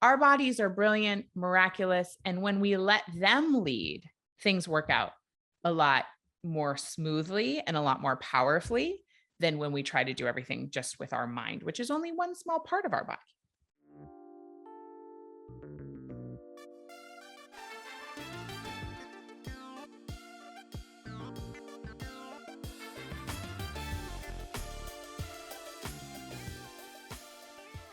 Our bodies are brilliant, miraculous. And when we let them lead, things work out a lot more smoothly and a lot more powerfully than when we try to do everything just with our mind, which is only one small part of our body.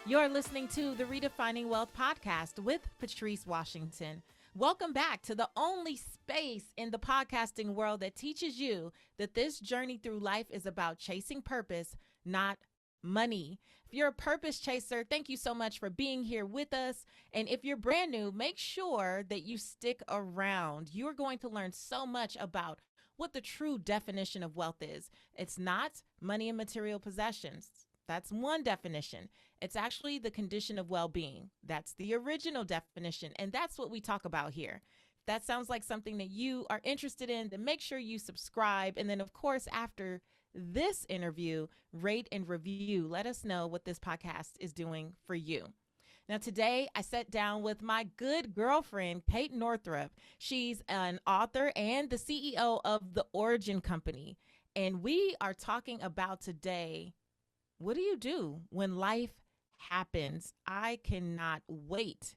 You're listening to the Redefining Wealth Podcast with Patrice Washington. Welcome back to the only space in the podcasting world that teaches you that this journey through life is about chasing purpose, not money. If you're a purpose chaser, thank you so much for being here with us. And if you're brand new, make sure that you stick around. You're going to learn so much about what the true definition of wealth is. It's not money and material possessions. That's one definition. It's actually the condition of well-being. That's the original definition. And that's what we talk about here. If that sounds like something that you are interested in, then make sure you subscribe. And then, of course, after this interview, rate and review. Let us know what this podcast is doing for you. Now, today, I sat down with my good girlfriend, Kate Northrup. She's an author and the CEO of The Origin Company. And we are talking about today, what do you do when life happens? I cannot wait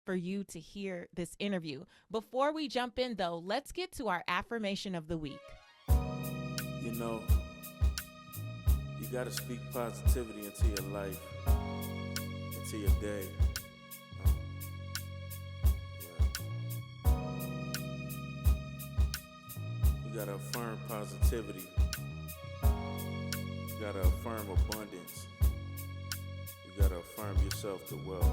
for you to hear this interview. Before we jump in, though, let's get to our affirmation of the week. You know, you got to speak positivity into your life, into your day. You got to affirm positivity. You got to affirm abundance. You got to affirm yourself to wealth.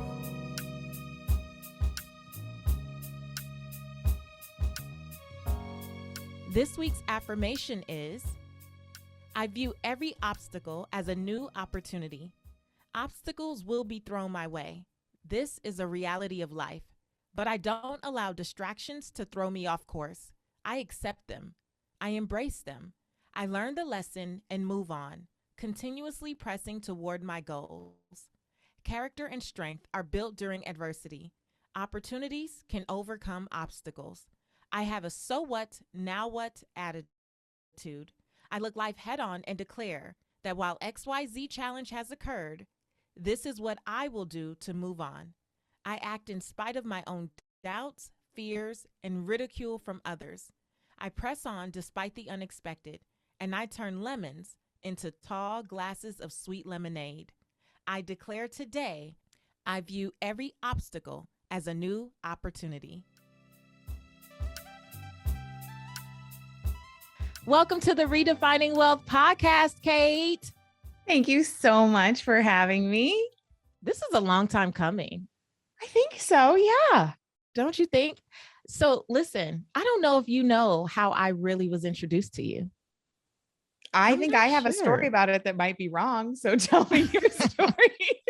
This week's affirmation is, I view every obstacle as a new opportunity. Obstacles will be thrown my way. This is a reality of life, but I don't allow distractions to throw me off course. I accept them. I embrace them. I learn the lesson and move on, continuously pressing toward my goals. Character and strength are built during adversity. Opportunities can overcome obstacles. I have a so what, now what attitude. I look life head on and declare that while XYZ challenge has occurred, this is what I will do to move on. I act in spite of my own doubts, fears, and ridicule from others. I press on despite the unexpected, and I turn lemons into tall glasses of sweet lemonade. I declare today, I view every obstacle as a new opportunity. Welcome to the Redefining Wealth Podcast, Kate. Thank you so much for having me. This is a long time coming. I think so. Yeah. Don't you think? So listen, I don't know if you know how I really was introduced to you. I think I have a story about it that might be wrong. So tell me your story.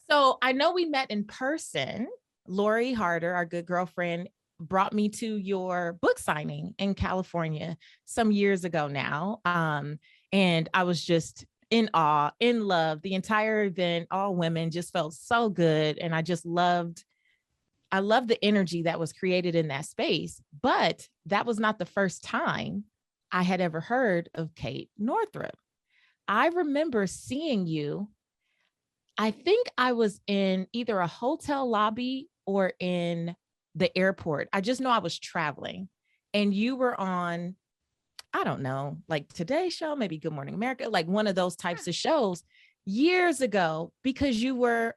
So I know we met in person. Lori Harder, our good girlfriend, brought me to your book signing in California some years ago now. And I was just in awe, in love. The entire event, all women, just felt so good. And I loved the energy that was created in that space. But that was not the first time I had ever heard of Kate Northrup. I remember seeing you. I think I was in either a hotel lobby or in the airport. I just know I was traveling and you were on, I don't know, like Today Show, maybe Good Morning America, like one of those types of shows years ago, because you were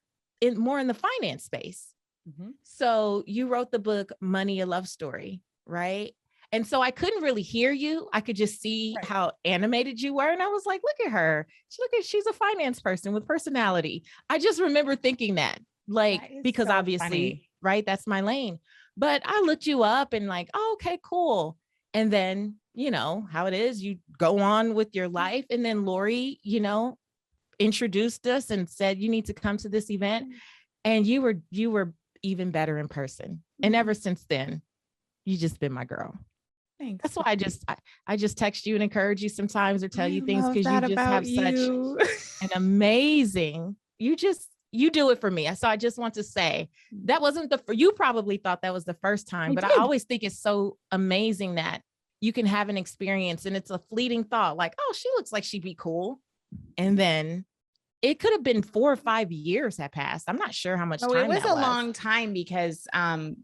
more in the finance space. Mm-hmm. So you wrote the book, Money, a Love Story, right? And so I couldn't really hear you. I could just see how animated you were. And I was like, look at her. She's a finance person with personality. I just remember thinking that, because so obviously, funny. Right, that's my lane. But I looked you up and like, oh, okay, cool. And then, you know, how it is, you go on with your life. And then Lori, you know, introduced us and said, you need to come to this event. And you were even better in person. And ever since then, you just been my girl. Thanks. That's why I just text you and encourage you sometimes or tell you things because you just have such an amazing, you just you do it for me. So I just want to say that wasn't you probably thought that was the first time, but I always think it's so amazing that you can have an experience and it's a fleeting thought like, oh, she looks like she'd be cool. And then it could have been 4 or 5 years had passed. I'm not sure how much time it was that a long time because I've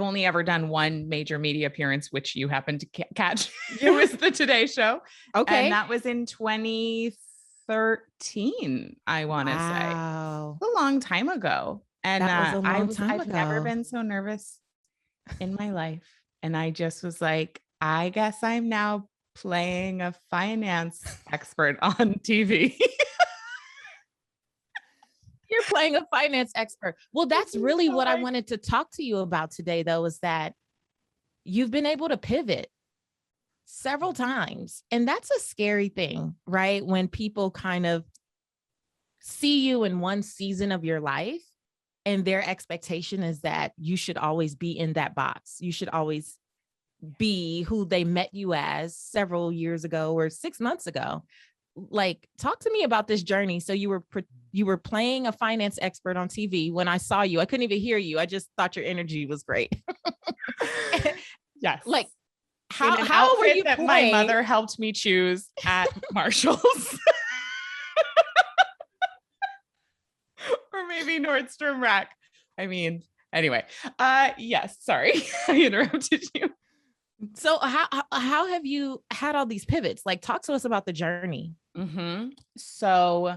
only ever done one major media appearance, which you happened to catch. It was the Today Show. Okay. And that was in 2013, I want to say. A long time ago. And that was a long time I've ago. never been so nervous in my life. And I just was like, I guess I'm now playing a finance expert on TV. You're playing a finance expert. Well, that's really what I wanted to talk to you about today, though, is that you've been able to pivot several times. And that's a scary thing, right? When people kind of see you in one season of your life and their expectation is that you should always be in that box. You should always be who they met you as several years ago or 6 months ago. Like, talk to me about this journey. So you were playing a finance expert on TV. When I saw you, I couldn't even hear you. I just thought your energy was great. Yes. Like, how were you that playing? My mother helped me choose at Marshall's or maybe Nordstrom Rack. I mean, anyway, yes, sorry, I interrupted you. So how have you had all these pivots? Like, talk to us about the journey. Mm-hmm. So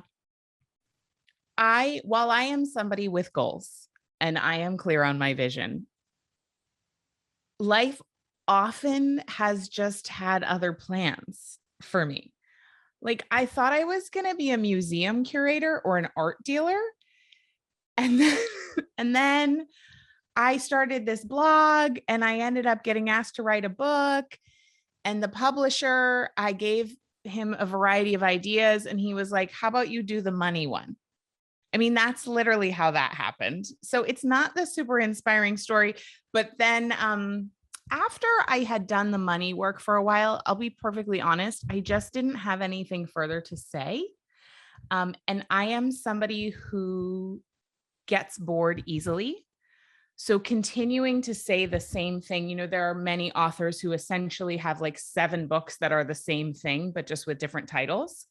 while I am somebody with goals and I am clear on my vision, life often has just had other plans for me. Like, I thought I was going to be a museum curator or an art dealer. And then I started this blog and I ended up getting asked to write a book, and the publisher, I gave him a variety of ideas and he was like, how about you do the money one? I mean, that's literally how that happened. So it's not the super inspiring story, but then, after I had done the money work for a while, I'll be perfectly honest, I just didn't have anything further to say. And I am somebody who gets bored easily. So continuing to say the same thing, there are many authors who essentially have like 7 books that are the same thing, but just with different titles.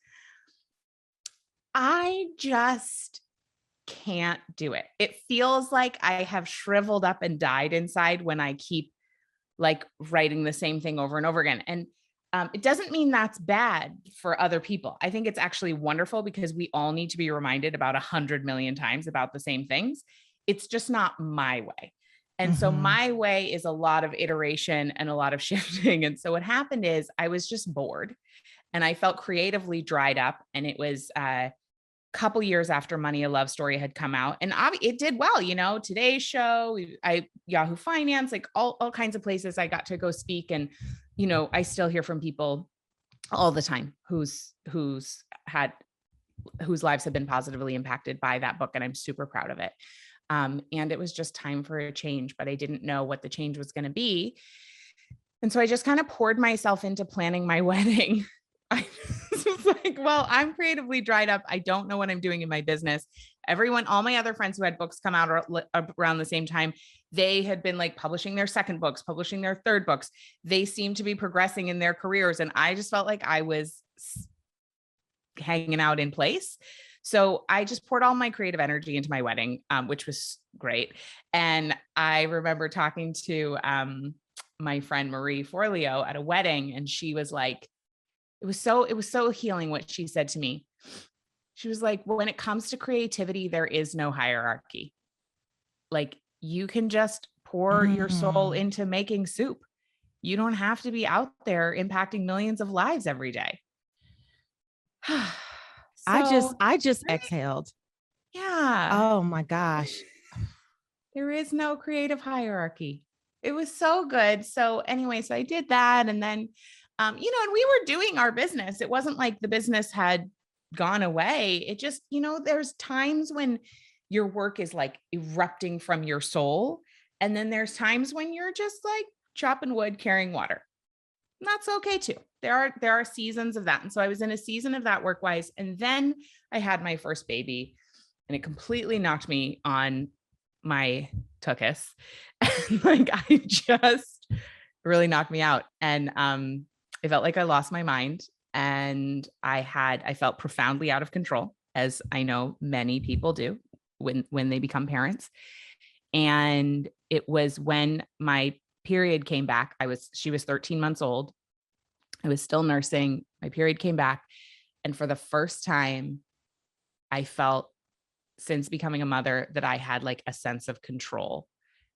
I just can't do it. It feels like I have shriveled up and died inside when I keep like writing the same thing over and over again. And it doesn't mean that's bad for other people. I think it's actually wonderful because we all need to be reminded about 100 million times about the same things. It's just not my way. And so my way is a lot of iteration and a lot of shifting. And so what happened is I was just bored and I felt creatively dried up. And it was a couple years after Money, a Love Story had come out, and it did well, Today's Show, Yahoo Finance, like all kinds of places I got to go speak. And, I still hear from people all the time whose lives have been positively impacted by that book. And I'm super proud of it. And it was just time for a change, but I didn't know what the change was going to be. And so I just kind of poured myself into planning my wedding. I was like, well, I'm creatively dried up. I don't know what I'm doing in my business. All my other friends who had books come out around the same time, they had been like publishing their second books, publishing their third books. They seemed to be progressing in their careers. And I just felt like I was hanging out in place. So I just poured all my creative energy into my wedding, which was great. And I remember talking to my friend Marie Forleo at a wedding, and she was like, it was so healing what she said to me. She was like, when it comes to creativity, there is no hierarchy. Like, you can just pour your soul into making soup. You don't have to be out there impacting millions of lives every day. I just exhaled. Yeah. Oh my gosh. There is no creative hierarchy. It was so good. So anyway, so I did that. And then, and we were doing our business. It wasn't like the business had gone away. It just, there's times when your work is like erupting from your soul. And then there's times when you're just like chopping wood, carrying water. that's okay too. There are seasons of that. And so I was in a season of that work-wise. And then I had my first baby and it completely knocked me on my tuchus. Like I just really knocked me out. And I felt like I lost my mind and I felt profoundly out of control, as I know many people do when they become parents. And it was when my period came back. She was 13 months old. I was still nursing. My period came back. And for the first time, I felt since becoming a mother that I had like a sense of control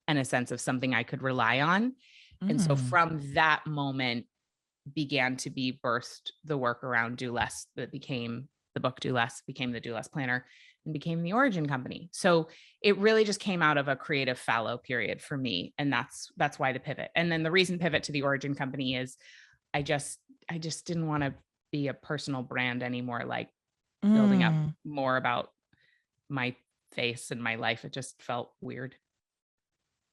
and a sense of something I could rely on. And so from that moment began to be birthed the work around Do Less that became the book Do Less, became the Do Less Planner, and became the Origin Company. So it really just came out of a creative fallow period for me. And that's why the pivot. And then the reason pivot to the Origin Company is I just didn't want to be a personal brand anymore, like building up more about my face and my life. It just felt weird.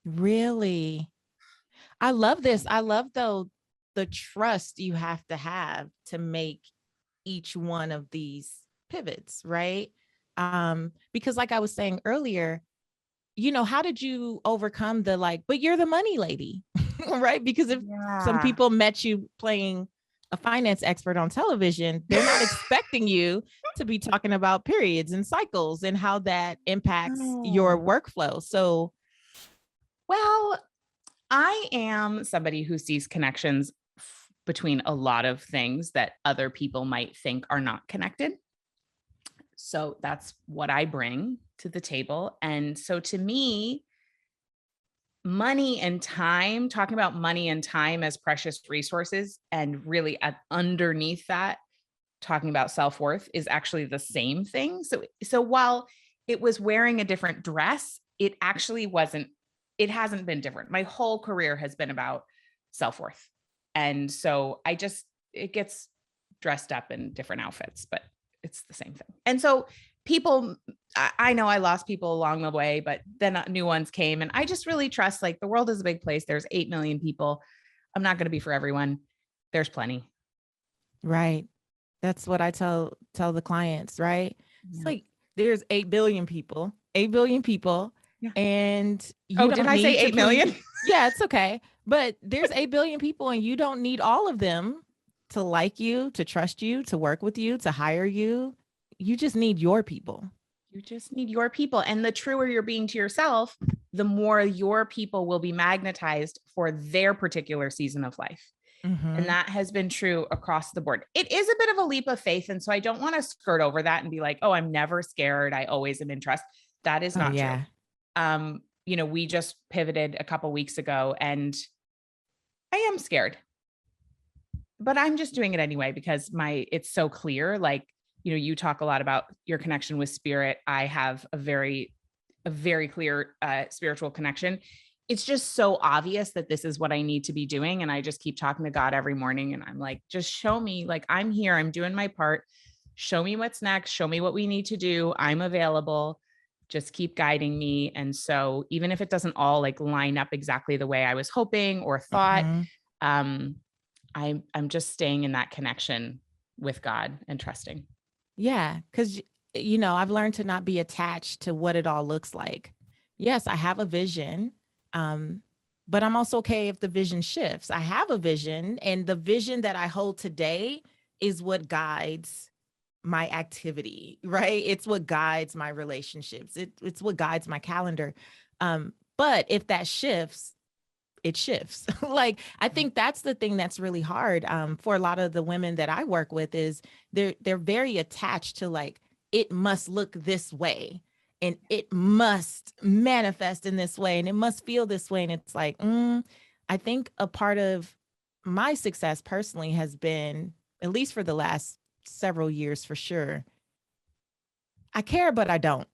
Really? I love this. I love though the trust you have to make each one of these pivots, right? Because like I was saying earlier, how did you overcome the like, but you're the money lady, right? Because if some people met you playing a finance expert on television, they're not expecting you to be talking about periods and cycles and how that impacts your workflow. So, well, I am somebody who sees connections between a lot of things that other people might think are not connected. So that's what I bring to the table. And so to me, money and time, talking about money and time as precious resources, and really underneath that, talking about self-worth is actually the same thing. So while it was wearing a different dress, it actually wasn't, it hasn't been different. My whole career has been about self-worth. And so it gets dressed up in different outfits, but it's the same thing. And so people, I know I lost people along the way, but then new ones came, and I just really trust, like, the world is a big place. There's 8 million people. I'm not going to be for everyone. There's plenty. Right. That's what I tell the clients, right? Yeah. It's like, there's 8 billion people. Yeah. And did I say 8 million? Yeah, it's okay. But there's 8 billion people and you don't need all of them to like you, to trust you, to work with you, to hire you. You just need your people. You just need your people. And the truer you're being to yourself, the more your people will be magnetized for their particular season of life. Mm-hmm. And that has been true across the board. It is a bit of a leap of faith. And so I don't want to skirt over that and be like, oh, I'm never scared. I always am in trust. That is not true. We just pivoted a couple weeks ago and I am scared, but I'm just doing it anyway because it's so clear. Like, you talk a lot about your connection with spirit. I have a very clear spiritual connection. It's just so obvious that this is what I need to be doing. And I just keep talking to God every morning. And I'm like, just show me, like, I'm here, I'm doing my part. Show me what's next. Show me what we need to do. I'm available. Just keep guiding me. And so even if it doesn't all like line up exactly the way I was hoping or thought, I'm just staying in that connection with God and trusting. Yeah. Cause I've learned to not be attached to what it all looks like. Yes, I have a vision. But I'm also okay if the vision shifts. I have a vision, and the vision that I hold today is what guides my activity, right? It's what guides my relationships. It's what guides my calendar. But if that shifts, it shifts. Like, I think that's the thing that's really hard for a lot of the women that I work with is they're very attached to, like, it must look this way and it must manifest in this way and it must feel this way. And it's like, I think a part of my success personally has been, at least for the last several years for sure, I care, but I don't.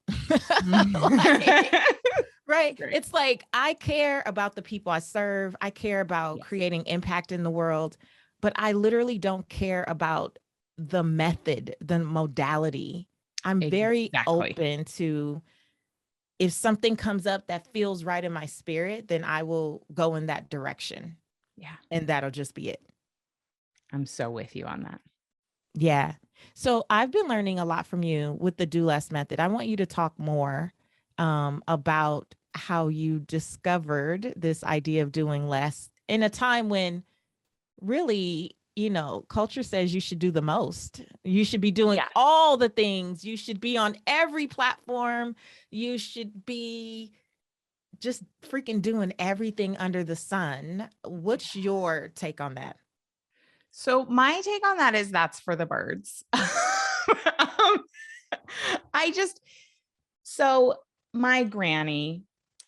Right. Great. It's like, I care about the people I serve. I care about creating impact in the world, but I literally don't care about the method, the modality. I'm very open to, if something comes up that feels right in my spirit, then I will go in that direction. Yeah. And that'll just be it. I'm so with you on that. Yeah. So I've been learning a lot from you with the do less method. I want you to talk more about how you discovered this idea of doing less in a time when really, culture says you should do the most. You should be doing all the things. You should be on every platform. You should be just freaking doing everything under the sun. What's your take on that? So my take on that is that's for the birds. So my granny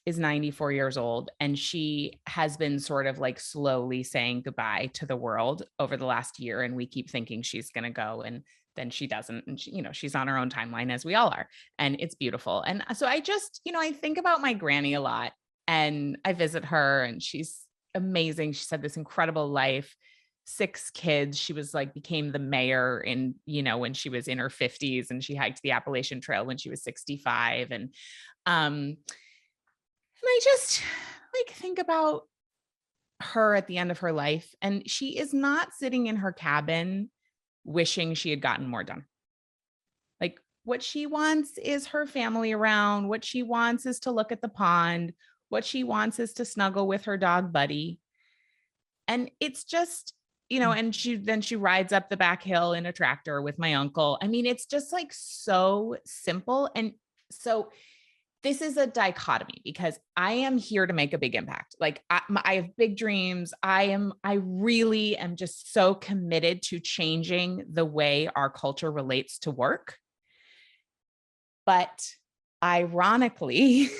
is 94 years old, and she has been sort of like slowly saying goodbye to the world over the last year. And we keep thinking she's going to go, and then she doesn't. And she, she's on her own timeline, as we all are. And it's beautiful. And so I just, I think about my granny a lot, and I visit her, and she's amazing. She's had this incredible life. 6 kids. She was like, became the mayor in, when she was in her 50s, and she hiked the Appalachian Trail when she was 65. And I just like think about her at the end of her life, and she is not sitting in her cabin wishing she had gotten more done. Like, what she wants is her family around. What she wants is to look at the pond. What she wants is to snuggle with her dog Buddy. And it's just, and she rides up the back hill in a tractor with my uncle. I mean, it's just like so simple. And so this is a dichotomy, because I am here to make a big impact. Like I have big dreams. I really am just so committed to changing the way our culture relates to work. But ironically,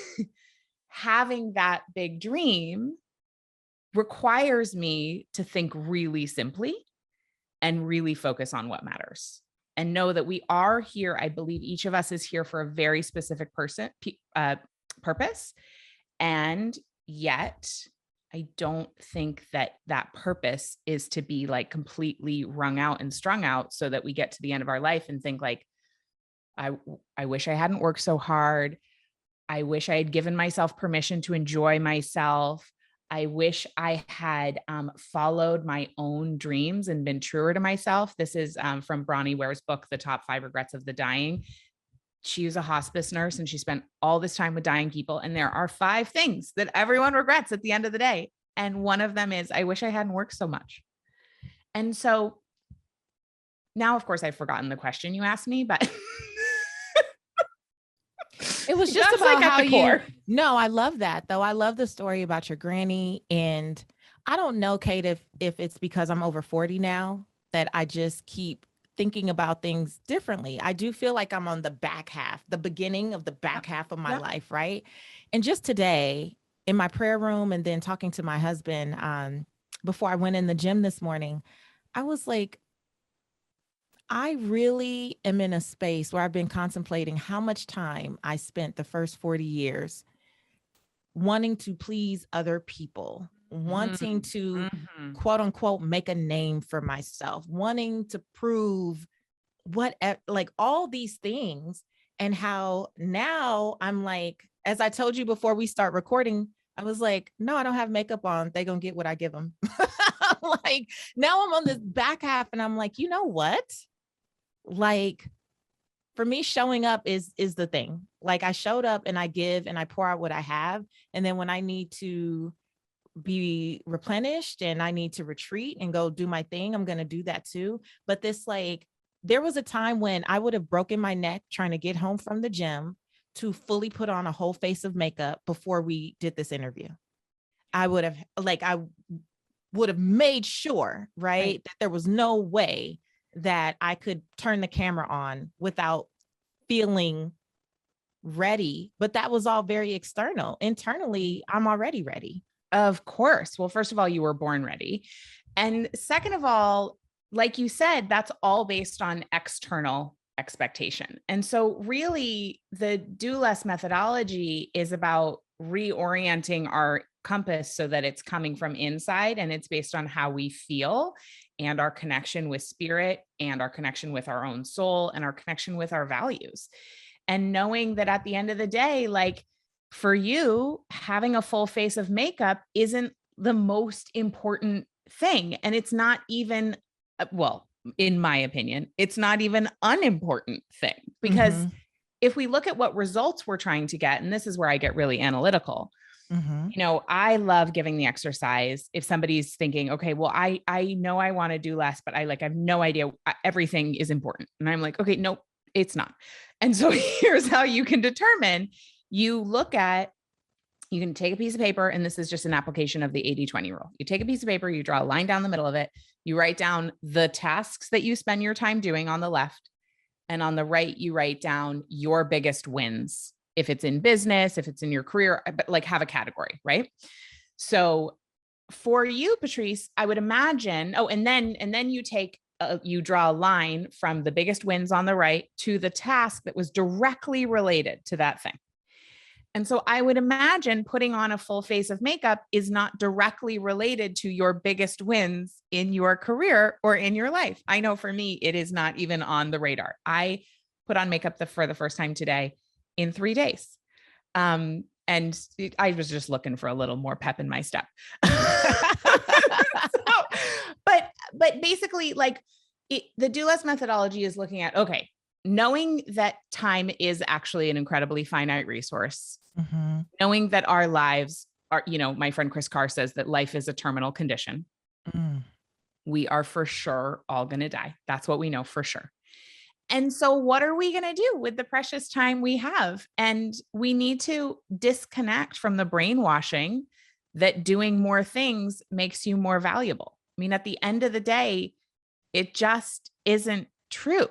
having that big dream requires me to think really simply and really focus on what matters, and know that we are here. I believe each of us is here for a very specific purpose. And yet I don't think that purpose is to be like completely wrung out and strung out so that we get to the end of our life and think like, I wish I hadn't worked so hard. I wish I had given myself permission to enjoy myself. I wish I had followed my own dreams and been truer to myself. This is from Bronnie Ware's book, The Top 5 Regrets of the Dying. She was a hospice nurse, and she spent all this time with dying people. And there are 5 things that everyone regrets at the end of the day. And one of them is, I wish I hadn't worked so much. And so now, of course, I've forgotten the question you asked me, but it was just about like how no, I love that though. I love the story about your granny. And I don't know, Kate, if it's because I'm over 40 now that I just keep thinking about things differently. I do feel like I'm on the back half, the beginning of the back half of my life. Right. And just today in my prayer room, and then talking to my husband before I went in the gym this morning, I was like, I really am in a space where I've been contemplating how much time I spent the first 40 years wanting to please other people, wanting to quote unquote, make a name for myself, wanting to prove like all these things. And how now I'm like, as I told you before we start recording, I was like, no, I don't have makeup on. They're going to get what I give them. Like now I'm on this back half, and I'm like, you know what? Like for me, showing up is the thing. Like I showed up and I give and I pour out what I have. And then when I need to be replenished and I need to retreat and go do my thing, I'm going to do that too. But this, like, there was a time when I would have broken my neck trying to get home from the gym to fully put on a whole face of makeup before we did this interview. I would have made sure, right, that there was no way that I could turn the camera on without feeling ready. But that was all very external. Internally, I'm already ready. Of course. Well, first of all, you were born ready. And second of all, like you said, that's all based on external expectation. And so really the do less methodology is about reorienting our compass so that it's coming from inside, and it's based on how we feel and our connection with spirit and our connection with our own soul and our connection with our values. And knowing that at the end of the day, like for you, having a full face of makeup isn't the most important thing. And it's not even well, in my opinion, it's not even unimportant thing, because Mhm. if we look at what results we're trying to get, and this is where I get really analytical, Mhm. I love giving the exercise. If somebody's thinking, okay, well, I know I want to do less, but I have no idea. Everything is important. And I'm like, okay, nope, it's not. And so here's how you can determine. You can take a piece of paper, and this is just an application of the 80-20 rule. You take a piece of paper, you draw a line down the middle of it, you write down the tasks that you spend your time doing on the left, and on the right, you write down your biggest wins. If it's in business, if it's in your career, but like have a category, right? So for you, Patrice, I would imagine, and then you draw a line from the biggest wins on the right to the task that was directly related to that thing. And so I would imagine putting on a full face of makeup is not directly related to your biggest wins in your career or in your life. I know for me, it is not even on the radar. I put on makeup for the first time today in 3 days. I was just looking for a little more pep in my step. But basically, the do less methodology is looking at, okay, knowing that time is actually an incredibly finite resource, knowing that our lives are, my friend Chris Carr says that life is a terminal condition. We are for sure all going to die. That's what we know for sure. And so what are we going to do with the precious time we have? And we need to disconnect from the brainwashing that doing more things makes you more valuable. I mean, at the end of the day, it just isn't true.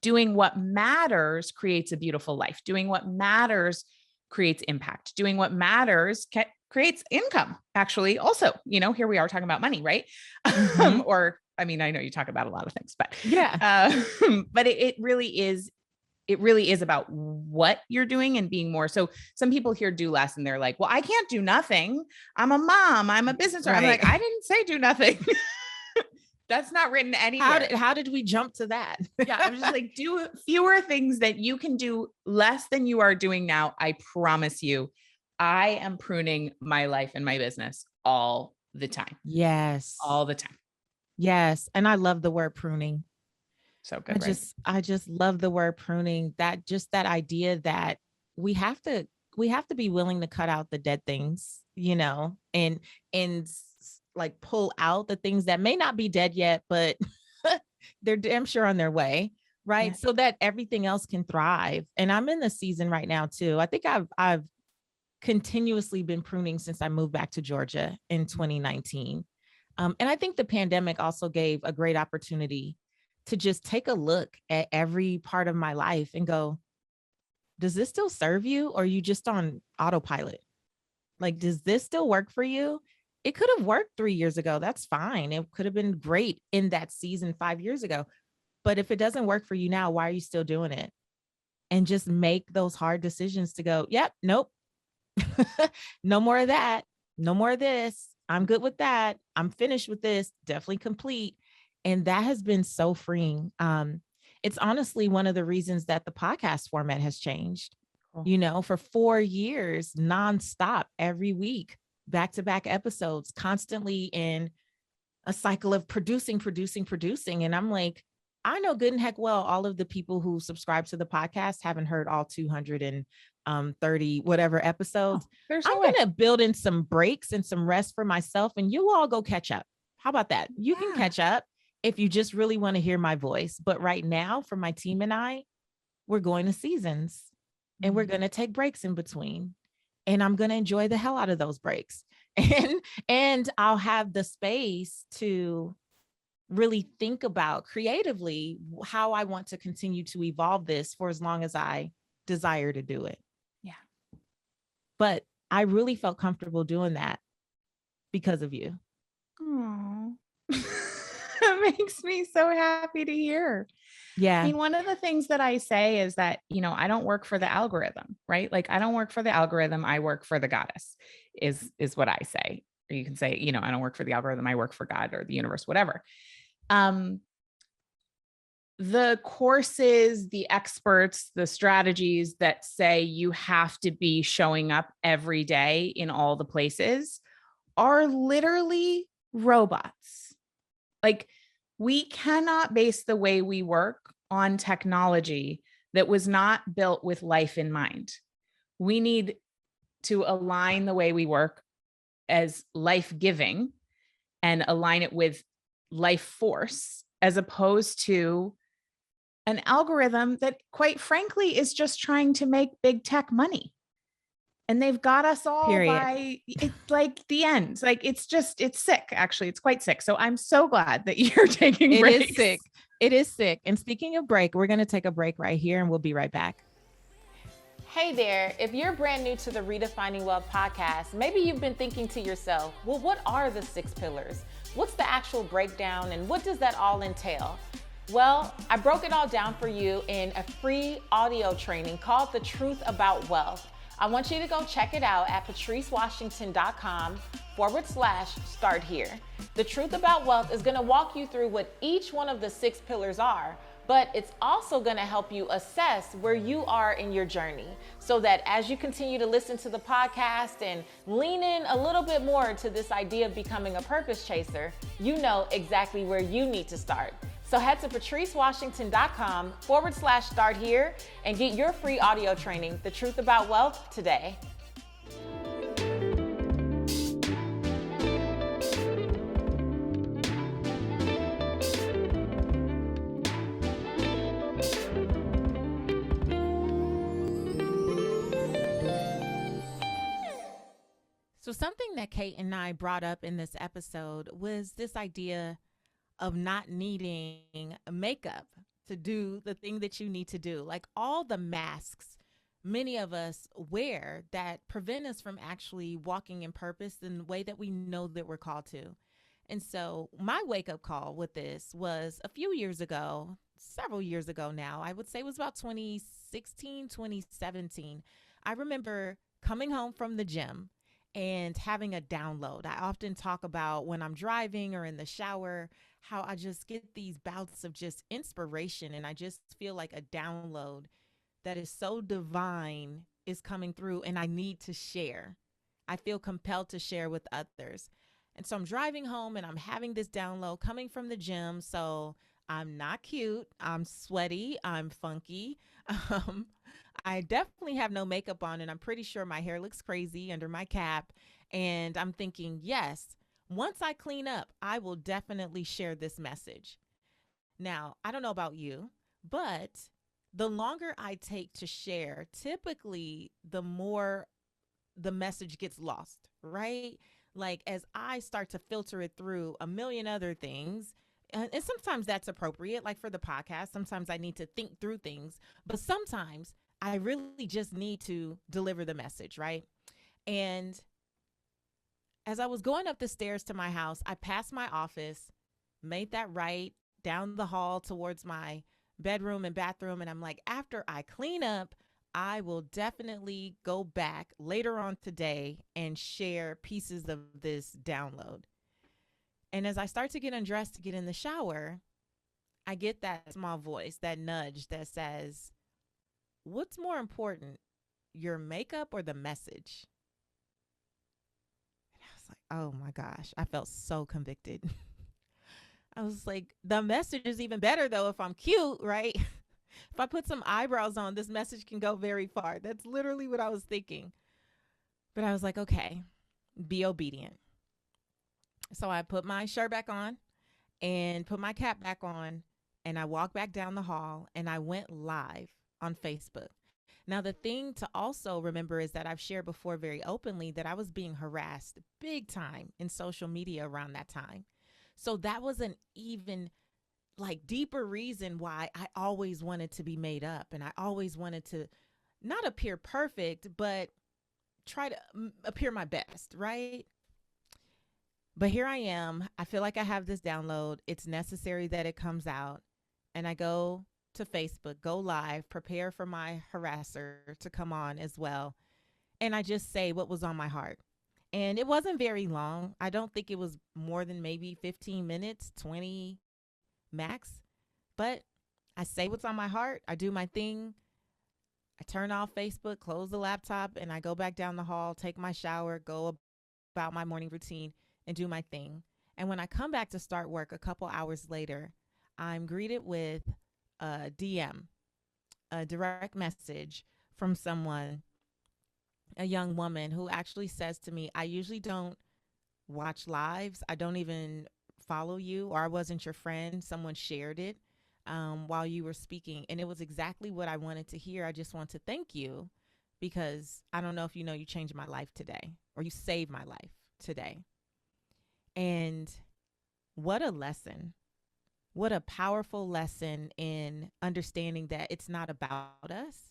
Doing what matters creates a beautiful life. Doing what matters creates impact. Doing what matters creates income. Actually, also, here we are talking about money, right? Or, I mean, I know you talk about a lot of things, but yeah, but it really is about what you're doing and being more. So some people here do less and they're like, well, I can't do nothing. I'm a mom. I'm a business owner. I'm like, I didn't say do nothing. That's not written anywhere. How did we jump to that? Yeah. I'm just like, do fewer things that you can do less than you are doing now. I promise you, I am pruning my life and my business all the time. Yes. All the time. Yes. And I love the word pruning. So good. I just love the word pruning. That idea that we have to be willing to cut out the dead things, and like pull out the things that may not be dead yet, but they're damn sure on their way. Right. Yeah. So that everything else can thrive. And I'm in the season right now too. I think I've continuously been pruning since I moved back to Georgia in 2019. And I think the pandemic also gave a great opportunity to just take a look at every part of my life and go, does this still serve you? Or are you just on autopilot? Like, does this still work for you? It could have worked 3 years ago. That's fine. It could have been great in that season 5 years ago. But if it doesn't work for you now, why are you still doing it? And just make those hard decisions to go, yep, nope. No more of that. No more of this. I'm good with that. I'm finished with this. Definitely complete. And that has been so freeing. It's honestly one of the reasons that the podcast format has changed. Cool. For 4 years, nonstop, every week, back-to-back episodes, constantly in a cycle of producing. And I'm like, I know good and heck well, all of the people who subscribe to the podcast haven't heard all 230 whatever episodes. I'm going to build in some breaks and some rest for myself, and you all go catch up. How about that? You can catch up if you just really want to hear my voice. But right now, for my team and I, we're going to seasons and we're going to take breaks in between. And I'm going to enjoy the hell out of those breaks. And I'll have the space to really think about creatively how I want to continue to evolve this for as long as I desire to do it. Yeah. But I really felt comfortable doing that because of you. Oh, that makes me so happy to hear. Yeah. I mean, one of the things that I say is that, I don't work for the algorithm, right? Like, I don't work for the algorithm. I work for the goddess is what I say. Or you can say, I don't work for the algorithm. I work for God or the universe, whatever. The courses, the experts, the strategies that say you have to be showing up every day in all the places are literally robots. Like, We cannot base the way we work on technology that was not built with life in mind. We need to align the way we work as life-giving and align it with life force, as opposed to an algorithm that, quite frankly, is just trying to make big tech money. And they've got us all Period. by it's like the end. Like it's sick. Actually, it's quite sick. So I'm so glad that you're taking It breaks. is sick. It is sick. And speaking of break, we're going to take a break right here and we'll be right back. Hey there, if you're brand new to the Redefining Wealth podcast, maybe you've been thinking to yourself, well, what are the 6 pillars? What's the actual breakdown and what does that all entail? Well, I broke it all down for you in a free audio training called The Truth About Wealth. I want you to go check it out at patricewashington.com/start here. The Truth About Wealth is going to walk you through what each one of the 6 pillars are, but it's also going to help you assess where you are in your journey so that as you continue to listen to the podcast and lean in a little bit more to this idea of becoming a purpose chaser, you know exactly where you need to start. So head to patricewashington.com/start here and get your free audio training, The Truth About Wealth, today. So something that Kate and I brought up in this episode was this idea of not needing makeup to do the thing that you need to do. Like all the masks many of us wear that prevent us from actually walking in purpose in the way that we know that we're called to. And so my wake up call with this was a few years ago, several years ago now. I would say it was about 2016, 2017. I remember coming home from the gym and having a download. I often talk about when I'm driving or in the shower, how I just get these bouts of just inspiration. And I just feel like a download that is so divine is coming through and I need to share. I feel compelled to share with others. And so I'm driving home and I'm having this download coming from the gym. So I'm not cute. I'm sweaty. I'm funky. I definitely have no makeup on and I'm pretty sure my hair looks crazy under my cap. And I'm thinking, yes, once I clean up, I will definitely share this message. Now, I don't know about you, but the longer I take to share, typically the more the message gets lost, right? Like as I start to filter it through a million other things, and sometimes that's appropriate, like for the podcast, sometimes I need to think through things, but sometimes I really just need to deliver the message, right? And as I was going up the stairs to my house, I passed my office, made that right down the hall towards my bedroom and bathroom. And I'm like, after I clean up, I will definitely go back later on today and share pieces of this download. And as I start to get undressed to get in the shower, I get that small voice, that nudge that says, what's more important, your makeup or the message? And I was like, oh my gosh, I felt so convicted. I was like, the message is even better though if I'm cute, right? If I put some eyebrows on, this message can go very far. That's literally what I was thinking. But I was like, okay, be obedient. So I put my shirt back on and put my cap back on and I walked back down the hall and I went live on Facebook. Now, the thing to also remember is that I've shared before very openly that I was being harassed big time in social media around that time. So that was an even like deeper reason why I always wanted to be made up and I always wanted to not appear perfect, but try to appear my best, right? But here I am. I feel like I have this download. It's necessary that it comes out. And I go to Facebook, go live, prepare for my harasser to come on as well. And I just say what was on my heart. And it wasn't very long. I don't think it was more than maybe 15 minutes, 20 max. But I say what's on my heart. I do my thing. I turn off Facebook, close the laptop, and I go back down the hall, take my shower, go about my morning routine, and do my thing. And when I come back to start work a couple hours later, I'm greeted with a DM, a direct message from someone, a young woman who actually says to me, I usually don't watch lives. I don't even follow you, or I wasn't your friend. Someone shared it while you were speaking. And it was exactly what I wanted to hear. I just want to thank you because I don't know if you know, you changed my life today, or you saved my life today. And what a lesson. What a powerful lesson in understanding that it's not about us,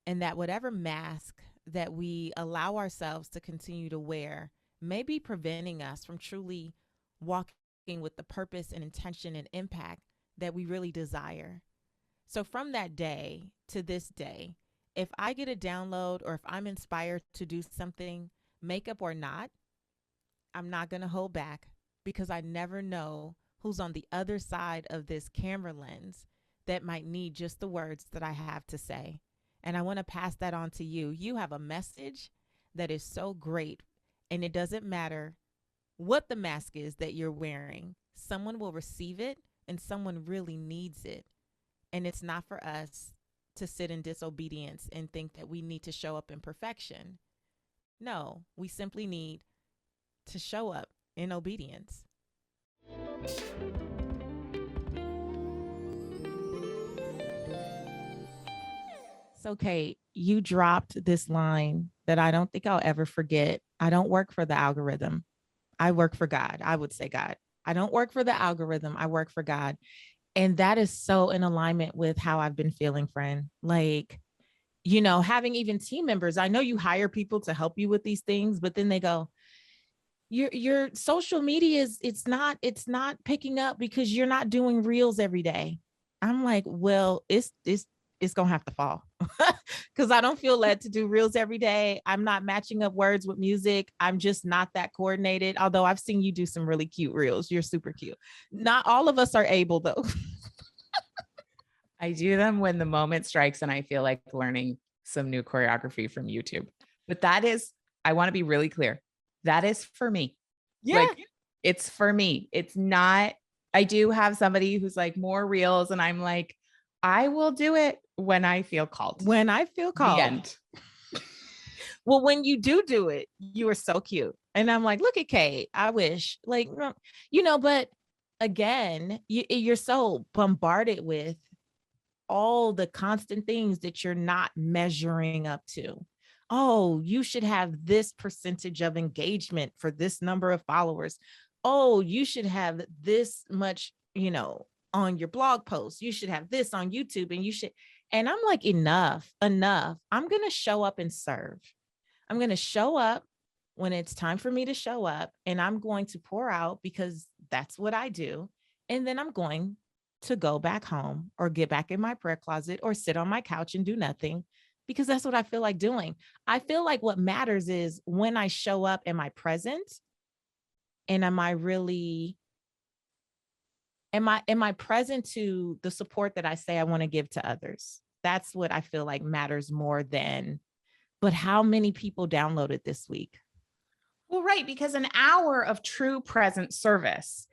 and that whatever mask that we allow ourselves to continue to wear may be preventing us from truly walking with the purpose and intention and impact that we really desire. So from that day to this day, if I get a download or if I'm inspired to do something, makeup or not, I'm not going to hold back, because I never know who's on the other side of this camera lens that might need just the words that I have to say. And I want to pass that on to you. You have a message that is so great, and it doesn't matter what the mask is that you're wearing. Someone will receive it, and someone really needs it. And it's not for us to sit in disobedience and think that we need to show up in perfection. No, we simply need to show up in obedience. So, Kate, you dropped this line that I don't think I'll ever forget. I don't work for the algorithm. I work for God. I would say God. I don't work for the algorithm. I work for God. And that is so in alignment with how I've been feeling, friend. Like, you know, having even team members, I know you hire people to help you with these things, but then they go, your social media is, it's not picking up because you're not doing reels every day. I'm like, well, it's gonna have to fall because I don't feel led to do reels every day. I'm not matching up words with music. I'm just not that coordinated. Although I've seen you do some really cute reels. You're super cute. Not all of us are able though. I do them when the moment strikes and I feel like learning some new choreography from YouTube. But that is, I want to be really clear. That is for me. Yeah. Like, it's for me. It's not, I do have somebody who's like more reels, and I'm like, I will do it when I feel called. When I feel called. The end. Well, when you do it, you are so cute. And I'm like, look at Kate. I wish, like, you know, but again, you're so bombarded with all the constant things that you're not measuring up to. Oh, you should have this percentage of engagement for this number of followers. Oh, you should have this much, you know, on your blog posts. You should have this on YouTube, and you should. And I'm like, enough. I'm going to show up and serve. I'm going to show up when it's time for me to show up, and I'm going to pour out because that's what I do. And then I'm going to go back home or get back in my prayer closet or sit on my couch and do nothing, because that's what I feel like doing. I feel like what matters is when I show up, am I present? And am I really, am I present to the support that I say I want to give to others? That's what I feel like matters more than, but how many people downloaded this week? Well, right. Because an hour of true present service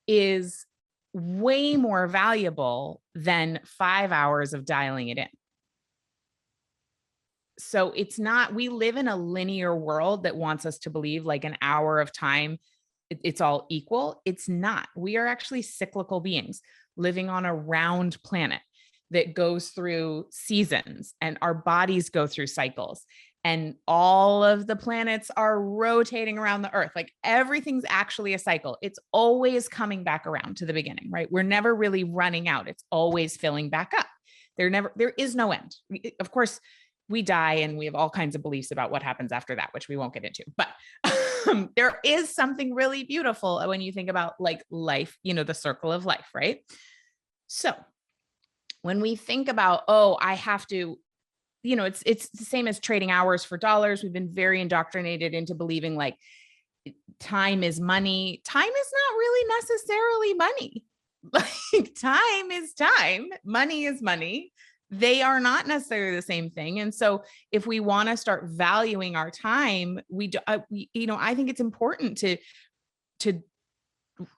is way more valuable than 5 hours of dialing it in. So it's not, we live in a linear world that wants us to believe like an hour of time, it's all equal. It's not. We are actually cyclical beings living on a round planet that goes through seasons, and our bodies go through cycles, and all of the planets are rotating around the earth. Like, everything's actually a cycle. It's always coming back around to the beginning, right? We're never really running out. It's always filling back up. There is no end. Of course, we die and we have all kinds of beliefs about what happens after that, which we won't get into, but there is something really beautiful when you think about like life, you know, the circle of life, right? So when we think about, oh, I have to, you know, it's the same as trading hours for dollars. We've been very indoctrinated into believing like time is money. Time is not really necessarily money. Like, time is time. Money is money. They are not necessarily the same thing. And so if we want to start valuing our time, I think it's important to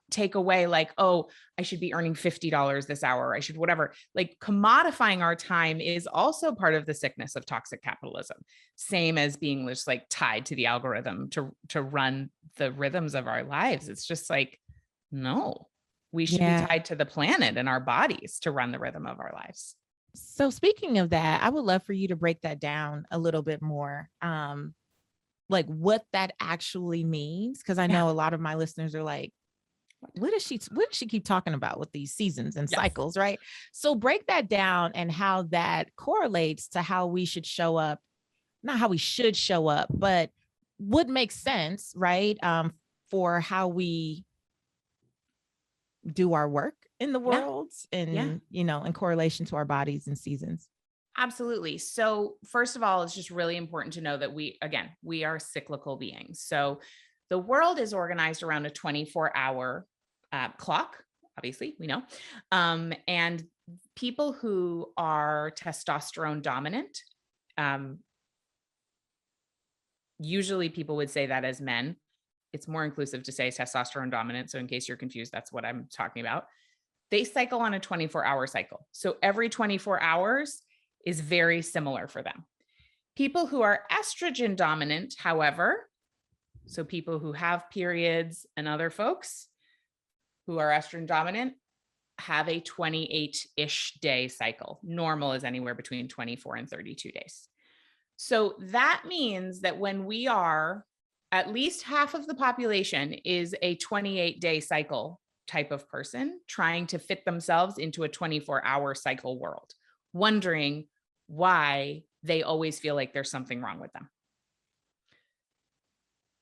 take away like, oh, I should be earning $50 this hour. I should whatever. Like commodifying our time is also part of the sickness of toxic capitalism. Same as being just like tied to the algorithm to run the rhythms of our lives. It's just like, no, we should be tied to the planet and our bodies to run the rhythm of our lives. So speaking of that, I would love for you to break that down a little bit more. Like what that actually means. Cause I know a lot of my listeners are like, what does she keep talking about with these seasons and cycles? Right. So break that down and how that correlates to how we should show up, not how we should show up, but would make sense, right? For how we do our work in the world and, you know, in correlation to our bodies and seasons. Absolutely. So first of all, it's just really important to know that we are cyclical beings. So the world is organized around a 24-hour clock. Obviously, we know. And people who are testosterone dominant, usually people would say that as men. It's more inclusive to say testosterone dominant. So in case you're confused, that's what I'm talking about. They cycle on a 24-hour cycle. So every 24 hours is very similar for them. People who are estrogen dominant, however, so people who have periods and other folks who are estrogen dominant have a 28-ish day cycle. Normal is anywhere between 24 and 32 days. So that means that when we are, at least half of the population is a 28-day cycle type of person trying to fit themselves into a 24-hour cycle world, wondering why they always feel like there's something wrong with them.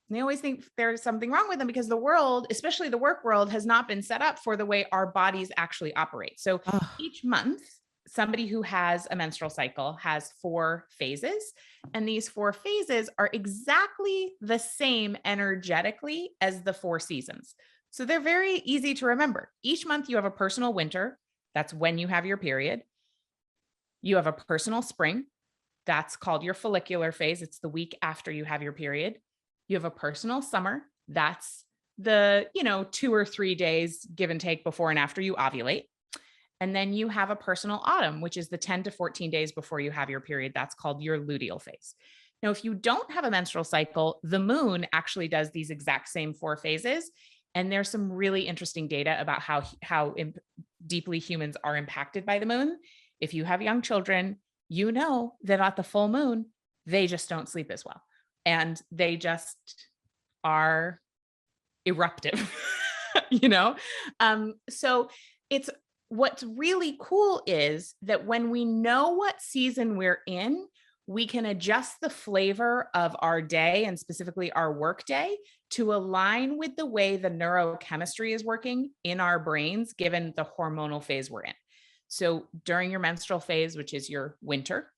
And they always think there's something wrong with them because the world, especially the work world, has not been set up for the way our bodies actually operate. So each month, somebody who has a menstrual cycle has 4 phases. And these 4 phases are exactly the same energetically as the 4 seasons. So they're very easy to remember. Each month you have a personal winter. That's when you have your period. You have a personal spring. That's called your follicular phase. It's the week after you have your period. You have a personal summer. That's the, 2 or 3 days, give and take, before and after you ovulate. And then you have a personal autumn, which is the 10 to 14 days before you have your period. That's called your luteal phase. Now, if you don't have a menstrual cycle, the moon actually does these exact same 4 phases. And there's some really interesting data about how deeply humans are impacted by the moon. If you have young children, you know that at the full moon, they just don't sleep as well. And they just are eruptive, So what's really cool is that when we know what season we're in, we can adjust the flavor of our day and specifically our work day to align with the way the neurochemistry is working in our brains, given the hormonal phase we're in. So during your menstrual phase, which is your winter,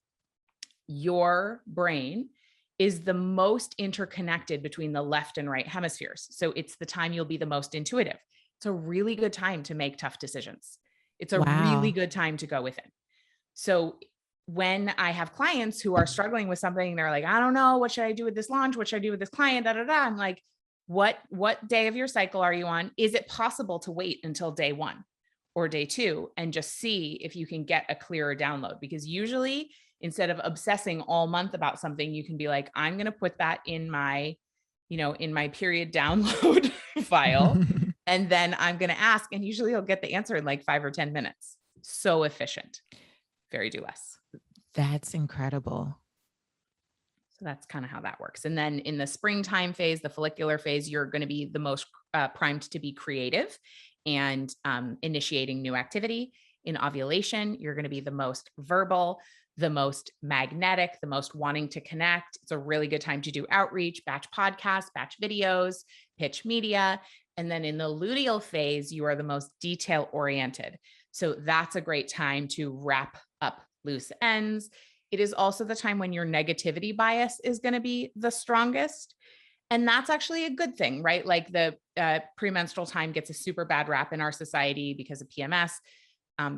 your brain is the most interconnected between the left and right hemispheres. So it's the time you'll be the most intuitive. It's a really good time to make tough decisions. It's a really good time to go within. So when I have clients who are struggling with something, they're like, I don't know, what should I do with this launch? What should I do with this client? I'm like, what day of your cycle are you on? Is it possible to wait until day 1 or day 2 and just see if you can get a clearer download? Because usually, instead of obsessing all month about something, you can be like, I'm going to put that in my period download file. And then I'm going to ask, and usually you'll get the answer in like 5 or 10 minutes. So efficient. Very do less. That's incredible. So that's kind of how that works. And then in the springtime phase, the follicular phase, you're going to be the most primed to be creative and initiating new activity. In ovulation, you're going to be the most verbal, the most magnetic, the most wanting to connect. It's a really good time to do outreach, batch podcasts, batch videos, pitch media. And then in the luteal phase, you are the most detail oriented. So that's a great time to wrap up loose ends. It is also the time when your negativity bias is going to be the strongest. And that's actually a good thing, right? Like the premenstrual time gets a super bad rap in our society because of PMS.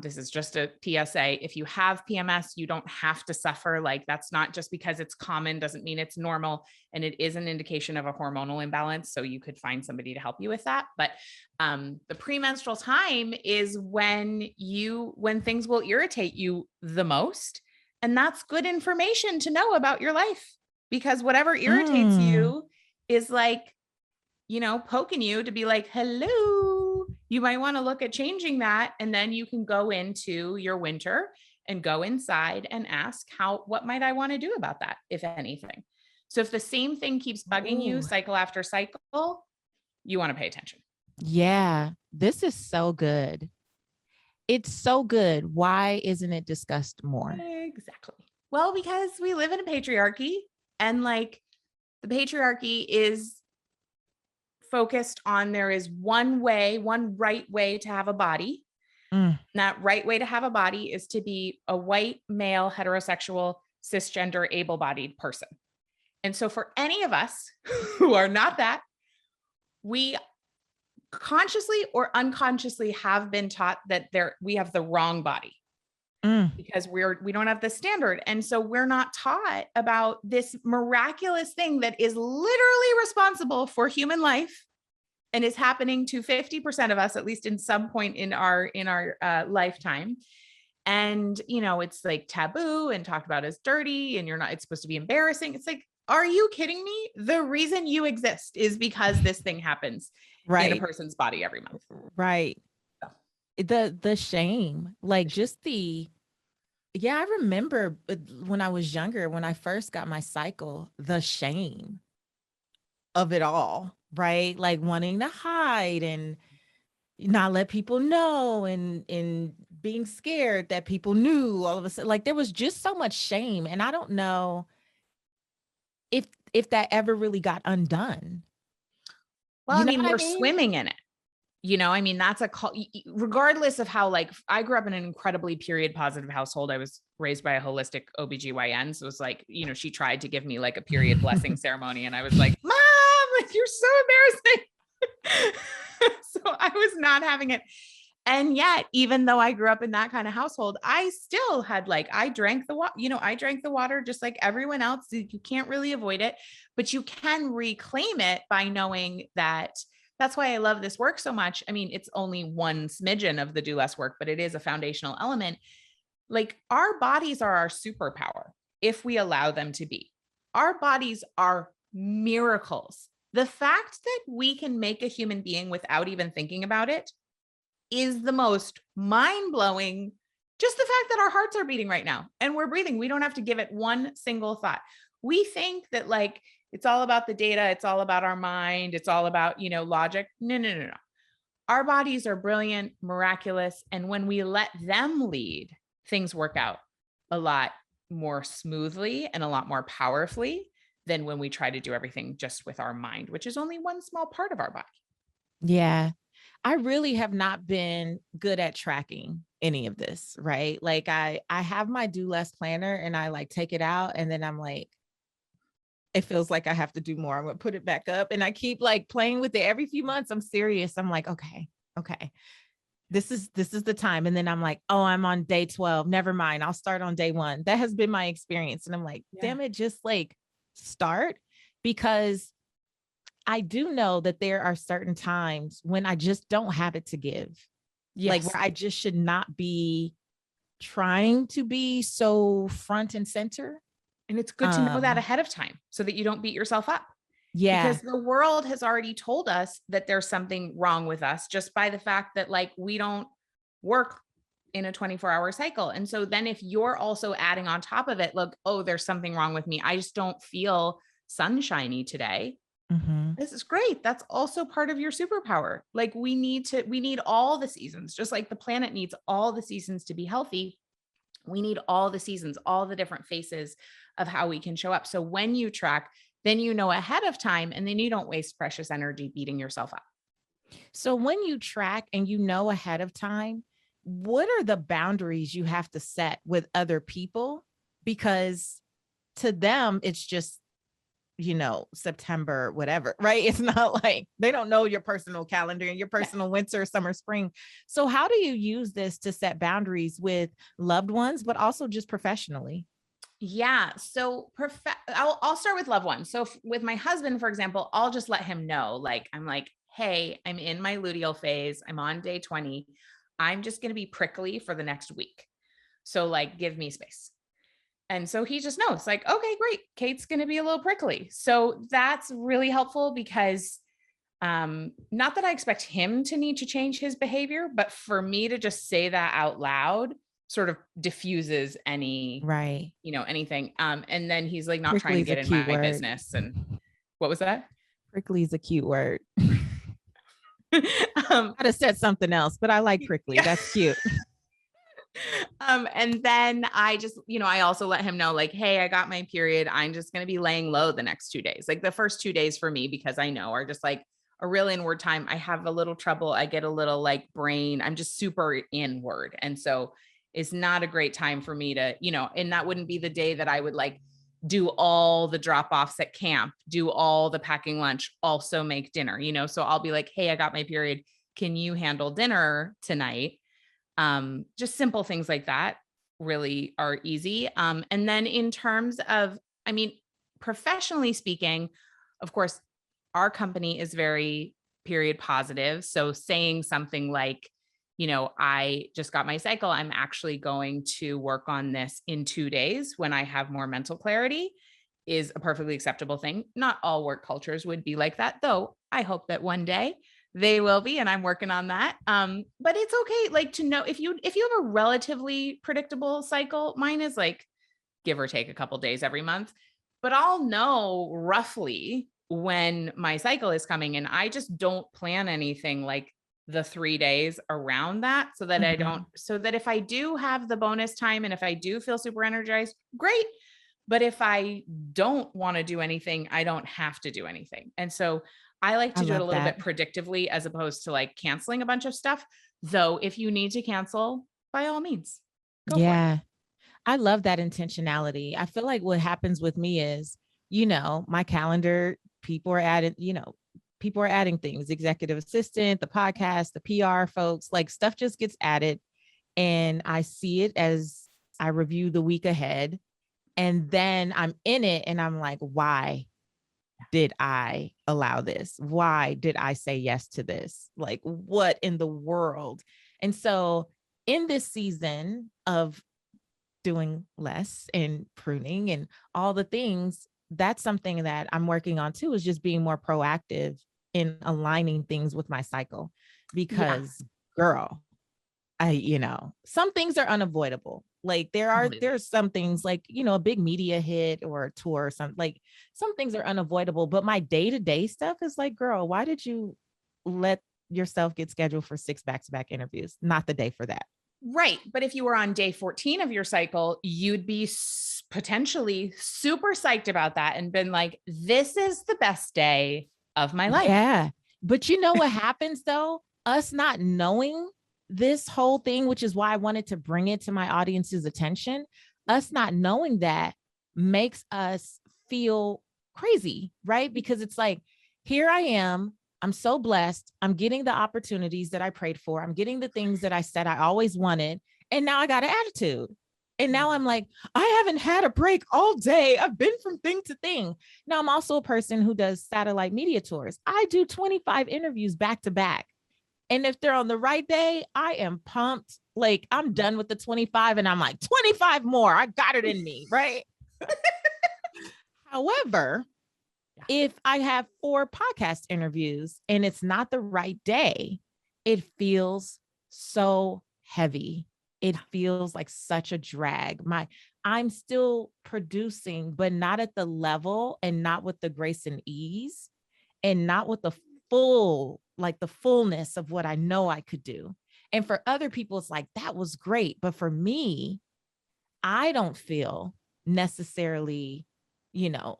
This is just a PSA. If you have PMS, you don't have to suffer. Like, that's not just because it's common, doesn't mean it's normal. And it is an indication of a hormonal imbalance. So you could find somebody to help you with that. But the premenstrual time is when things will irritate you the most. And that's good information to know about your life, because whatever irritates you is like, poking you to be like, hello, you might want to look at changing that. And then you can go into your winter and go inside and ask what might I want to do about that, if anything. So if the same thing keeps bugging you cycle after cycle, you want to pay attention. Yeah, this is so good. It's so good. Why isn't it discussed more? Exactly. Well, because we live in a patriarchy, and like the patriarchy is focused on, there is one right way to have a body. And that right way to have a body is to be a white, male, heterosexual, cisgender, able-bodied person. And so for any of us who are not that, we consciously or unconsciously have been taught that we have the wrong body. Because we don't have the standard. And so we're not taught about this miraculous thing that is literally responsible for human life and is happening to 50% of us, at least in some point in our lifetime. And, it's like taboo and talked about as dirty, and it's supposed to be embarrassing. It's like, are you kidding me? The reason you exist is because this thing happens in a person's body every month. Right. So. The shame, like just I remember when I was younger, when I first got my cycle, the shame of it all, right? Like wanting to hide and not let people know, and being scared that people knew all of a sudden. Like there was just so much shame. And I don't know if that ever really got undone. Well, we're swimming in it. That's regardless of how, like, I grew up in an incredibly period positive household. I was raised by a holistic OBGYN. So it was like, she tried to give me like a period blessing ceremony. And I was like, Mom, like, you're so embarrassing. So I was not having it. And yet, even though I grew up in that kind of household, I still had I drank the water, I drank the water just like everyone else. You can't really avoid it, but you can reclaim it by knowing that. That's why I love this work so much. It's only one smidgen of the do less work, but it is a foundational element. Like, our bodies are our superpower if we allow them to be. Our bodies are miracles. The fact that we can make a human being without even thinking about it is the most mind-blowing. Just the fact that our hearts are beating right now and we're breathing, we don't have to give it one single thought. We think that it's all about the data. It's all about our mind. It's all about, logic. No. Our bodies are brilliant, miraculous. And when we let them lead, things work out a lot more smoothly and a lot more powerfully than when we try to do everything just with our mind, which is only one small part of our body. Yeah. I really have not been good at tracking any of this, right? Like I have my do less planner and I take it out, and then I'm like, it feels like I have to do more. I'm going to put it back up. And I keep playing with it every few months. I'm serious. I'm like, okay. This is the time. And then I'm like, oh, I'm on day 12. Never mind. I'll start on day 1. That has been my experience. And I'm like, damn it, just start, because I do know that there are certain times when I just don't have it to give. Yes. Where I just should not be trying to be so front and center. And it's good to know that ahead of time so that you don't beat yourself up. Yeah. Because the world has already told us that there's something wrong with us just by the fact that we don't work in a 24-hour cycle. And so then if you're also adding on top of it, there's something wrong with me. I just don't feel sunshiny today. Mm-hmm. This is great. That's also part of your superpower. We need all the seasons, just like the planet needs all the seasons to be healthy. We need all the seasons, all the different faces of how we can show up. So when you track, then you know ahead of time, and then you don't waste precious energy beating yourself up. So when you track and you know ahead of time, what are the boundaries you have to set with other people? Because to them, it's just September, whatever, right? It's not like they don't know your personal calendar and your personal winter, summer, spring. So how do you use this to set boundaries with loved ones, but also just professionally? Yeah. So I'll start with loved ones. So with my husband, for example, I'll just let him know, like, I'm like, hey, I'm in my luteal phase. I'm on day 20. I'm just going to be prickly for the next week. So like, give me space. And so he just knows, like, okay, great. Kate's going to be a little prickly. So that's really helpful because not that I expect him to need to change his behavior, but for me to just say that out loud sort of diffuses Right. anything. And then he's like not trying Prickly to is a get in cute my word. business. And what was that? Prickly is a cute word. um, I'd have said something else, but I like prickly. yeah. That's cute. And then I just, I also let him know, like, hey, I got my period. I'm just going to be laying low the next 2 days. Like the first 2 days for me, because I know are just like a real inward time. I have a little trouble. I get a little like brain. I'm just super inward. And so it's not a great time for me to, and that wouldn't be the day that I would like do all the drop offs at camp, do all the packing lunch, also make dinner, so I'll be like, hey, I got my period. Can you handle dinner tonight? Just simple things like that really are easy. And then in terms of, professionally speaking, of course, our company is very period positive. So saying something like, I just got my cycle. I'm actually going to work on this in 2 days when I have more mental clarity is a perfectly acceptable thing. Not all work cultures would be like that, though. I hope that one day they will be, and I'm working on that. But it's okay, like to know if you have a relatively predictable cycle. Mine is like give or take a couple days every month, but I'll know roughly when my cycle is coming, and I just don't plan anything like the 3 days around that, so that so that if I do have the bonus time and if I do feel super energized, great. But if I don't want to do anything, I don't have to do anything. And so I like to do it a little bit predictively as opposed to like canceling a bunch of stuff. Though if you need to cancel, by all means, go for it. I love that intentionality. I feel like what happens with me is, my calendar, people are adding things, executive assistant, the podcast, the PR folks, like stuff just gets added. And I see it as I review the week ahead. And then I'm in it and I'm like, why did I allow this? Why did I say yes to this? Like, what in the world? And so in this season of doing less and pruning and all the things, that's something that I'm working on too, is just being more proactive in aligning things with my cycle. Because girl, some things are unavoidable. Like there's some things like, a big media hit or a tour or something, like some things are unavoidable, but my day-to-day stuff is like, girl, why did you let yourself get scheduled for 6 back-to-back interviews? Not the day for that. Right. But if you were on day 14 of your cycle, you'd be potentially super psyched about that and been like, this is the best day of my life. Yeah. But you know what happens though? Us not knowing this whole thing, which is why I wanted to bring it to my audience's attention, us not knowing that makes us feel crazy, right? Because it's like, here I am. I'm so blessed. I'm getting the opportunities that I prayed for. I'm getting the things that I said I always wanted. And now I got an attitude. And now I'm like, I haven't had a break all day. I've been from thing to thing. Now I'm also a person who does satellite media tours. I do 25 interviews back to back. And if they're on the right day, I am pumped. Like I'm done with the 25 and I'm like 25 more. I got it in me, right? However, if I have 4 podcast interviews and it's not the right day, it feels so heavy. It feels like such a drag. I'm still producing, but not at the level and not with the grace and ease and not with the fullness of what I know I could do. And for other people, it's like, that was great. But for me, I don't feel necessarily,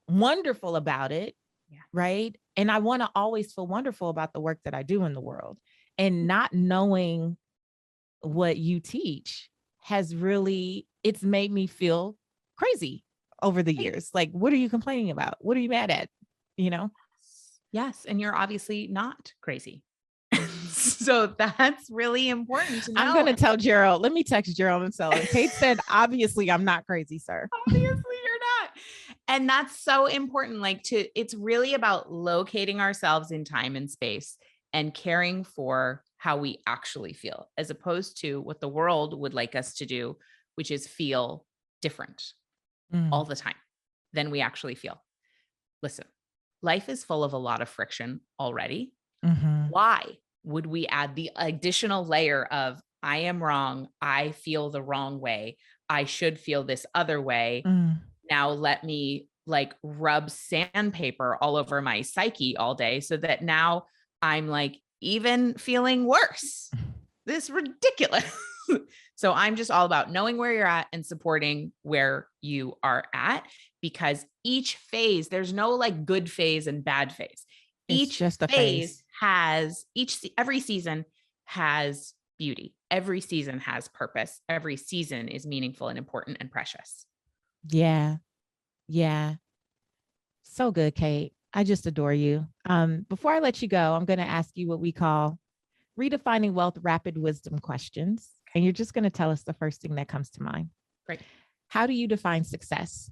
wonderful about it. Yeah. Right. And I want to always feel wonderful about the work that I do in the world, and not knowing what you teach it's made me feel crazy over the years. Like, what are you complaining about? What are you mad at? You know? Yes. And you're obviously not crazy. So that's really important to know. I'm going to tell Gerald. Let me text Gerald and tell him. Kate said, obviously, I'm not crazy, sir. Obviously, you're not. And that's so important. It's really about locating ourselves in time and space and caring for how we actually feel, as opposed to what the world would like us to do, which is feel different all the time than we actually feel. Listen, life is full of a lot of friction already. Why would we add the additional layer of I am wrong, I feel the wrong way, I should feel this other way. Now let me rub sandpaper all over my psyche all day so that now I'm even feeling worse. This is ridiculous. So I'm just all about knowing where you're at and supporting where you are at, because each phase, there's no good phase and bad phase. Each just a phase has every season has beauty. Every season has purpose. Every season is meaningful and important and precious. Yeah. Yeah. So good, Kate. I just adore you. Before I let you go, I'm going to ask you what we call Redefining Wealth Rapid Wisdom questions. And you're just going to tell us the first thing that comes to mind. Great. How do you define success?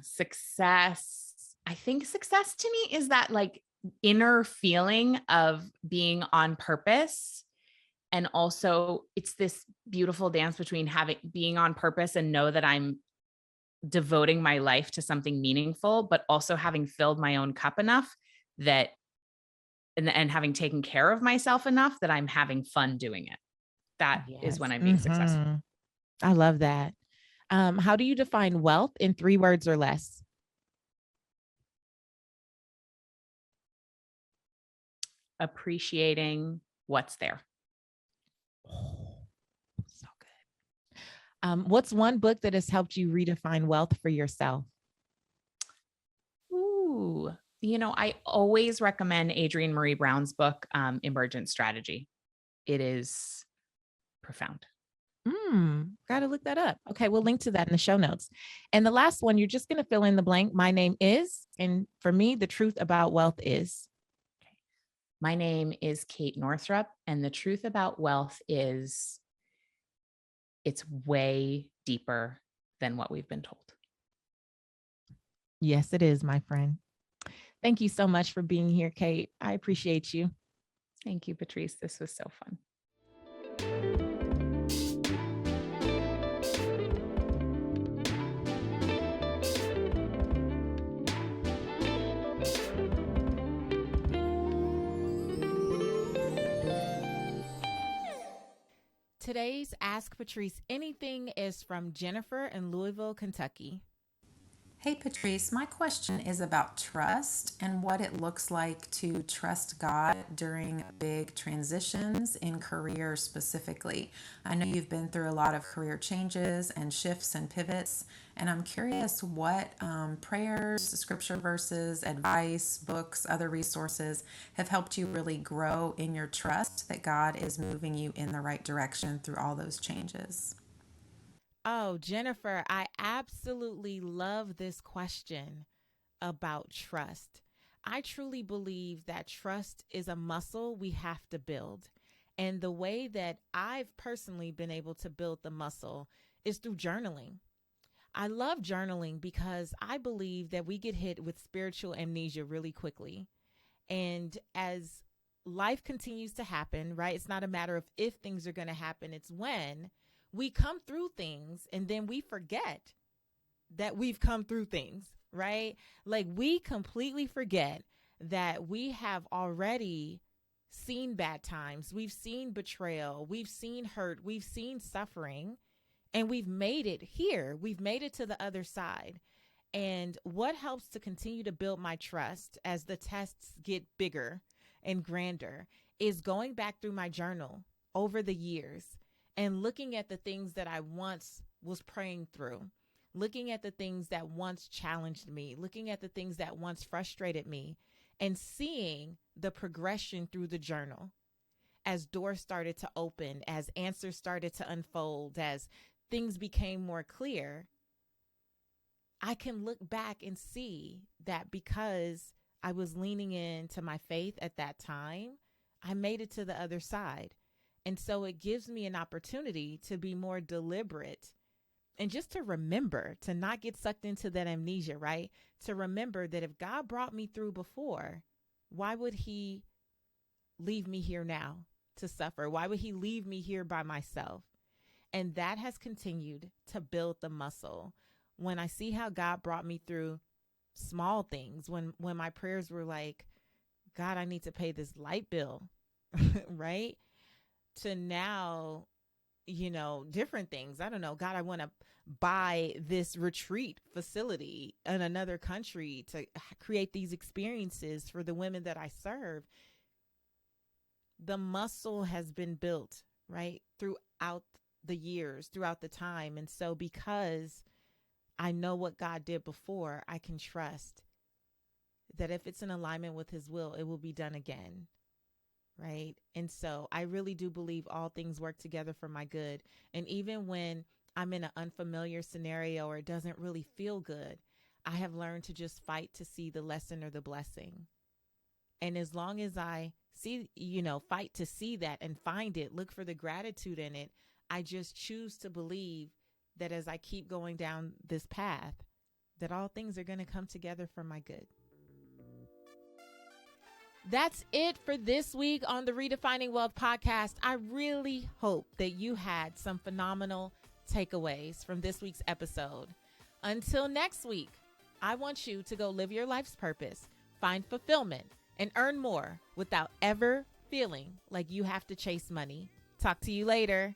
Success. I think success to me is that inner feeling of being on purpose. And also it's this beautiful dance between being on purpose and know that I'm devoting my life to something meaningful, but also having filled my own cup enough that, and having taken care of myself enough that I'm having fun doing it. That is when I'm being successful. I love that. How do you define wealth in 3 words or less? Appreciating what's there. Oh, so good. What's one book that has helped you redefine wealth for yourself? Ooh, I always recommend Adrienne Marie Brown's book, Emergent Strategy. It is profound. Got to look that up. Okay, we'll link to that in the show notes. And the last one, you're just going to fill in the blank. My name is, and for me, the truth about wealth is. My name is Kate Northrup, and the truth about wealth is it's way deeper than what we've been told. Yes, it is, my friend. Thank you so much for being here, Kate. I appreciate you. Thank you, Patrice. This was so fun. Today's Ask Patrice Anything is from Jennifer in Louisville, Kentucky. Hey Patrice, my question is about trust and what it looks like to trust God during big transitions in career specifically. I know you've been through a lot of career changes and shifts and pivots, and I'm curious what prayers, scripture verses, advice, books, other resources have helped you really grow in your trust that God is moving you in the right direction through all those changes. Oh, Jennifer, I absolutely love this question about trust. I truly believe that trust is a muscle we have to build. And the way that I've personally been able to build the muscle is through journaling. I love journaling because I believe that we get hit with spiritual amnesia really quickly. And as life continues to happen, right? It's not a matter of if things are going to happen, it's when. We come through things and then we forget that we've come through things, right? We completely forget that we have already seen bad times. We've seen betrayal. We've seen hurt. We've seen suffering, and we've made it here. We've made it to the other side. And what helps to continue to build my trust as the tests get bigger and grander is going back through my journal over the years and looking at the things that I once was praying through, looking at the things that once challenged me, looking at the things that once frustrated me, and seeing the progression through the journal as doors started to open, as answers started to unfold, as things became more clear, I can look back and see that because I was leaning into my faith at that time, I made it to the other side. And so it gives me an opportunity to be more deliberate and just to remember, to not get sucked into that amnesia, right? To remember that if God brought me through before, why would he leave me here now to suffer? Why would he leave me here by myself? And that has continued to build the muscle. When I see how God brought me through small things, when my prayers were like, God, I need to pay this light bill, right? To now, different things. I don't know. God, I want to buy this retreat facility in another country to create these experiences for the women that I serve. The muscle has been built, right, throughout the years, throughout the time. And so because I know what God did before, I can trust that if it's in alignment with his will, it will be done again. Right. And so I really do believe all things work together for my good. And even when I'm in an unfamiliar scenario or it doesn't really feel good, I have learned to just fight to see the lesson or the blessing. And as long as I see, fight to see that and find it, look for the gratitude in it, I just choose to believe that as I keep going down this path, that all things are going to come together for my good. That's it for this week on the Redefining Wealth podcast. I really hope that you had some phenomenal takeaways from this week's episode. Until next week, I want you to go live your life's purpose, find fulfillment, and earn more without ever feeling like you have to chase money. Talk to you later.